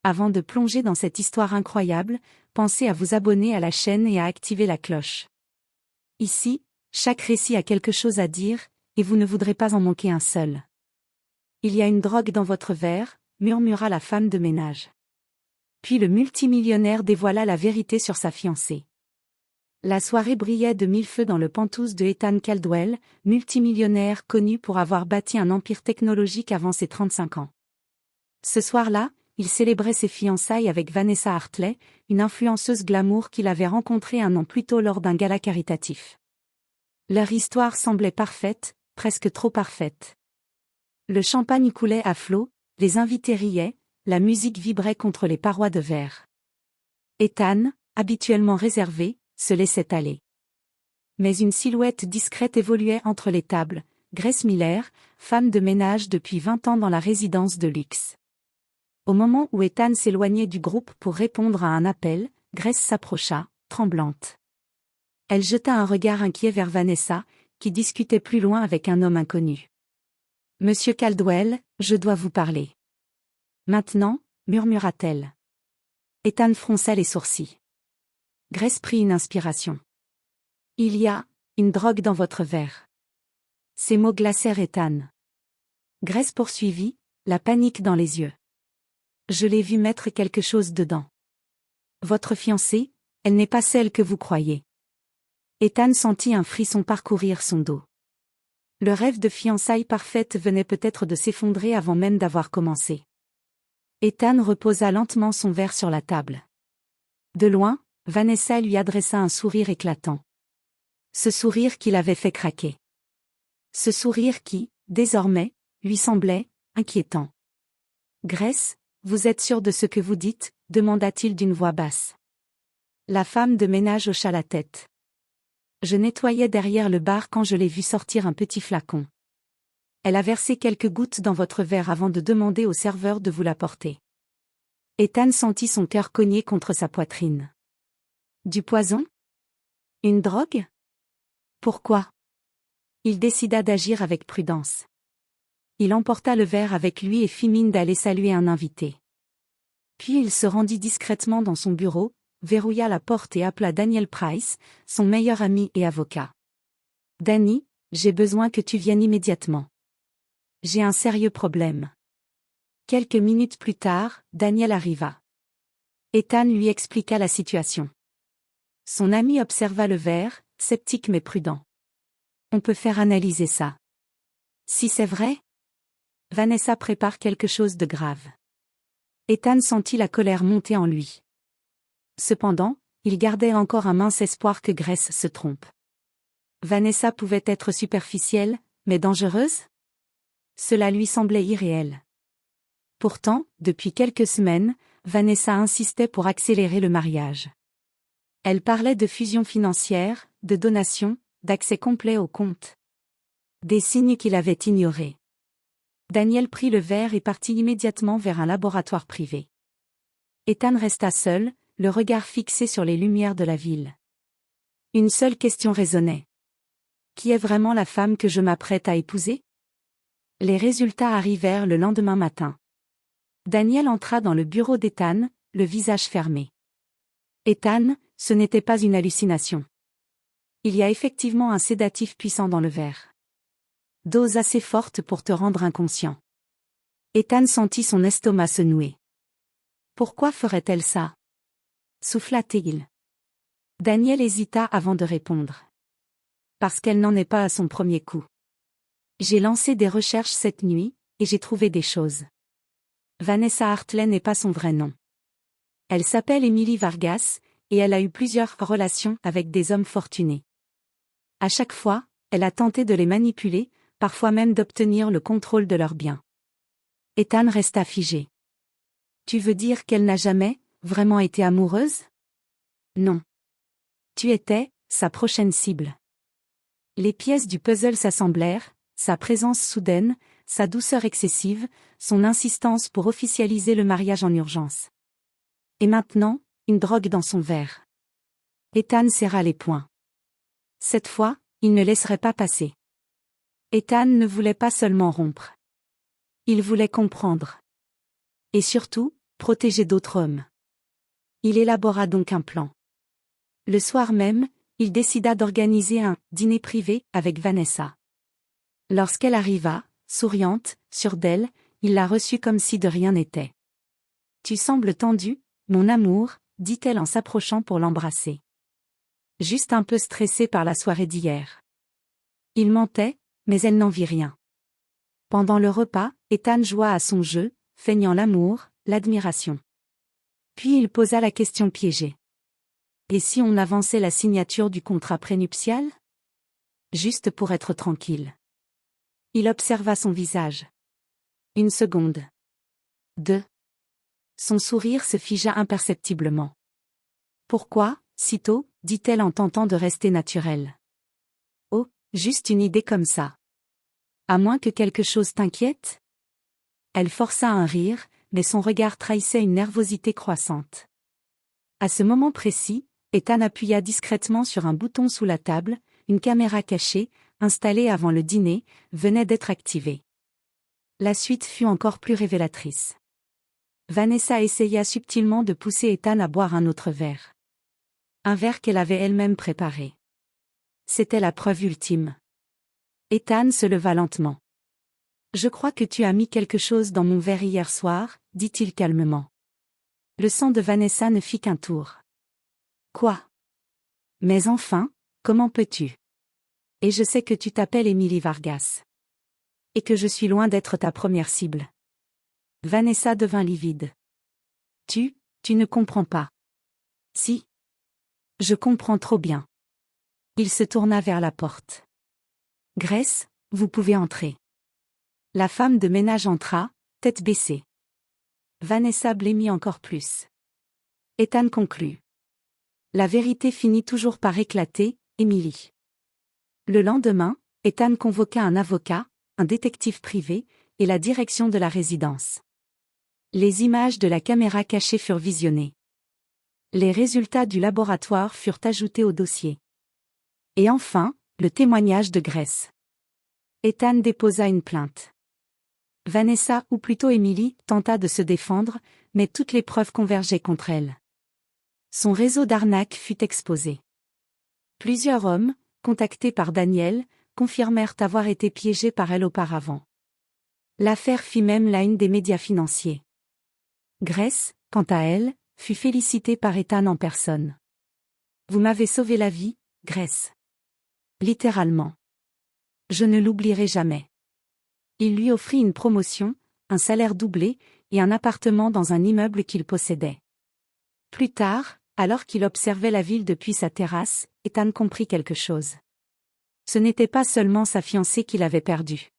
Avant de plonger dans cette histoire incroyable, pensez à vous abonner à la chaîne et à activer la cloche. Ici, chaque récit a quelque chose à dire, et vous ne voudrez pas en manquer un seul. Il y a une drogue dans votre verre, murmura la femme de ménage. Puis le multimillionnaire dévoila la vérité sur sa fiancée. La soirée brillait de mille feux dans le penthouse de Ethan Caldwell, multimillionnaire connu pour avoir bâti un empire technologique avant ses 35 ans. Ce soir-là, il célébrait ses fiançailles avec Vanessa Hartley, une influenceuse glamour qu'il avait rencontrée un an plus tôt lors d'un gala caritatif. Leur histoire semblait parfaite, presque trop parfaite. Le champagne coulait à flots, les invités riaient, la musique vibrait contre les parois de verre. Ethan, habituellement réservé, se laissait aller. Mais une silhouette discrète évoluait entre les tables, Grace Miller, femme de ménage depuis 20 ans dans la résidence de luxe. Au moment où Ethan s'éloignait du groupe pour répondre à un appel, Grace s'approcha, tremblante. Elle jeta un regard inquiet vers Vanessa, qui discutait plus loin avec un homme inconnu. « Monsieur Caldwell, je dois vous parler. »« Maintenant » murmura-t-elle. Ethan fronça les sourcils. Grace prit une inspiration. « Il y a une drogue dans votre verre. » Ces mots glacèrent Ethan. Grace poursuivit, la panique dans les yeux. « Je l'ai vu mettre quelque chose dedans. Votre fiancée, elle n'est pas celle que vous croyez. » Ethan sentit un frisson parcourir son dos. Le rêve de fiançailles parfaites venait peut-être de s'effondrer avant même d'avoir commencé. Ethan reposa lentement son verre sur la table. De loin, Vanessa lui adressa un sourire éclatant. Ce sourire qui l'avait fait craquer. Ce sourire qui, désormais, lui semblait inquiétant. « Grace, vous êtes sûre de ce que vous dites ?» demanda-t-il d'une voix basse. La femme de ménage hocha la tête. « Je nettoyais derrière le bar quand je l'ai vue sortir un petit flacon. Elle a versé quelques gouttes dans votre verre avant de demander au serveur de vous l'apporter. » Ethan sentit son cœur cogner contre sa poitrine. Du poison? Une drogue? Pourquoi? Il décida d'agir avec prudence. Il emporta le verre avec lui et fit mine d'aller saluer un invité. Puis il se rendit discrètement dans son bureau, verrouilla la porte et appela Daniel Price, son meilleur ami et avocat. « Danny, j'ai besoin que tu viennes immédiatement. J'ai un sérieux problème. » Quelques minutes plus tard, Daniel arriva. Ethan lui expliqua la situation. Son ami observa le verre, sceptique mais prudent. « On peut faire analyser ça. » « Si c'est vrai? » Vanessa prépare quelque chose de grave. Ethan sentit la colère monter en lui. Cependant, il gardait encore un mince espoir que Grace se trompe. Vanessa pouvait être superficielle, mais dangereuse? Cela lui semblait irréel. Pourtant, depuis quelques semaines, Vanessa insistait pour accélérer le mariage. Elle parlait de fusion financière, de donation, d'accès complet au compte. Des signes qu'il avait ignorés. Daniel prit le verre et partit immédiatement vers un laboratoire privé. Ethan resta seul, le regard fixé sur les lumières de la ville. Une seule question résonnait. Qui est vraiment la femme que je m'apprête à épouser? Les résultats arrivèrent le lendemain matin. Daniel entra dans le bureau d'Ethan, le visage fermé. Ethan, ce n'était pas une hallucination. Il y a effectivement un sédatif puissant dans le verre. Dose assez forte pour te rendre inconscient. Ethan sentit son estomac se nouer. Pourquoi ferait-elle ça? Souffla-t-il. Daniel hésita avant de répondre. Parce qu'elle n'en est pas à son premier coup. J'ai lancé des recherches cette nuit, et j'ai trouvé des choses. Vanessa Hartley n'est pas son vrai nom. Elle s'appelle Emily Vargas, et elle a eu plusieurs relations avec des hommes fortunés. À chaque fois, elle a tenté de les manipuler, parfois même d'obtenir le contrôle de leurs biens. Ethan resta figé. Tu veux dire qu'elle n'a jamais, vraiment été amoureuse? Non. Tu étais, sa prochaine cible. Les pièces du puzzle s'assemblèrent, sa présence soudaine, sa douceur excessive, son insistance pour officialiser le mariage en urgence. Et maintenant, une drogue dans son verre. Ethan serra les poings. Cette fois, il ne laisserait pas passer. Ethan ne voulait pas seulement rompre. Il voulait comprendre. Et surtout, protéger d'autres hommes. Il élabora donc un plan. Le soir même, il décida d'organiser un « dîner privé » avec Vanessa. Lorsqu'elle arriva, souriante, sûre d'elle, il la reçut comme si de rien n'était. « Tu sembles tendu, mon amour », dit-elle en s'approchant pour l'embrasser. Juste un peu stressée par la soirée d'hier. Il mentait, mais elle n'en vit rien. Pendant le repas, Ethan joua à son jeu, feignant l'amour, l'admiration. Puis il posa la question piégée. Et si on avançait la signature du contrat prénuptial? Juste pour être tranquille. Il observa son visage. 1 seconde. 2. Son sourire se figea imperceptiblement. Pourquoi, si tôt, dit-elle en tentant de rester naturelle. Oh, juste une idée comme ça. À moins que quelque chose t'inquiète? Elle força un rire, mais son regard trahissait une nervosité croissante. À ce moment précis, Ethan appuya discrètement sur un bouton sous la table, une caméra cachée, installée avant le dîner, venait d'être activée. La suite fut encore plus révélatrice. Vanessa essaya subtilement de pousser Ethan à boire un autre verre. Un verre qu'elle avait elle-même préparé. C'était la preuve ultime. Ethan se leva lentement. « Je crois que tu as mis quelque chose dans mon verre hier soir, » dit-il calmement. Le sang de Vanessa ne fit qu'un tour. « Quoi? Mais enfin, comment peux-tu? Et je sais que tu t'appelles Émilie Vargas. Et que je suis loin d'être ta première cible. » Vanessa devint livide. « Tu ne comprends pas. » « Si. Je comprends trop bien. » Il se tourna vers la porte. « Grace, vous pouvez entrer. » La femme de ménage entra, tête baissée. Vanessa blêmit encore plus. Ethan conclut. La vérité finit toujours par éclater, Émilie. Le lendemain, Ethan convoqua un avocat, un détective privé, et la direction de la résidence. Les images de la caméra cachée furent visionnées. Les résultats du laboratoire furent ajoutés au dossier. Et enfin, le témoignage de Grace. Ethan déposa une plainte. Vanessa, ou plutôt Émilie, tenta de se défendre, mais toutes les preuves convergeaient contre elle. Son réseau d'arnaques fut exposé. Plusieurs hommes, contactés par Daniel, confirmèrent avoir été piégés par elle auparavant. L'affaire fit même la une des médias financiers. Grace, quant à elle, fut félicitée par Ethan en personne. « Vous m'avez sauvé la vie, Grace. » Littéralement. Je ne l'oublierai jamais. Il lui offrit une promotion, un salaire doublé, et un appartement dans un immeuble qu'il possédait. Plus tard, alors qu'il observait la ville depuis sa terrasse, Ethan comprit quelque chose. Ce n'était pas seulement sa fiancée qu'il avait perdue.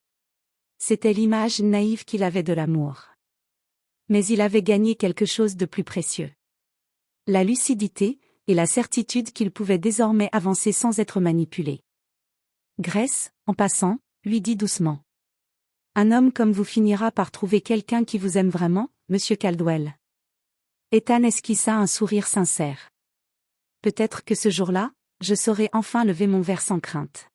C'était l'image naïve qu'il avait de l'amour. Mais il avait gagné quelque chose de plus précieux. La lucidité, et la certitude qu'il pouvait désormais avancer sans être manipulé. Grace, en passant, lui dit doucement. Un homme comme vous finira par trouver quelqu'un qui vous aime vraiment, monsieur Caldwell. Ethan esquissa un sourire sincère. Peut-être que ce jour-là, je saurai enfin lever mon verre sans crainte.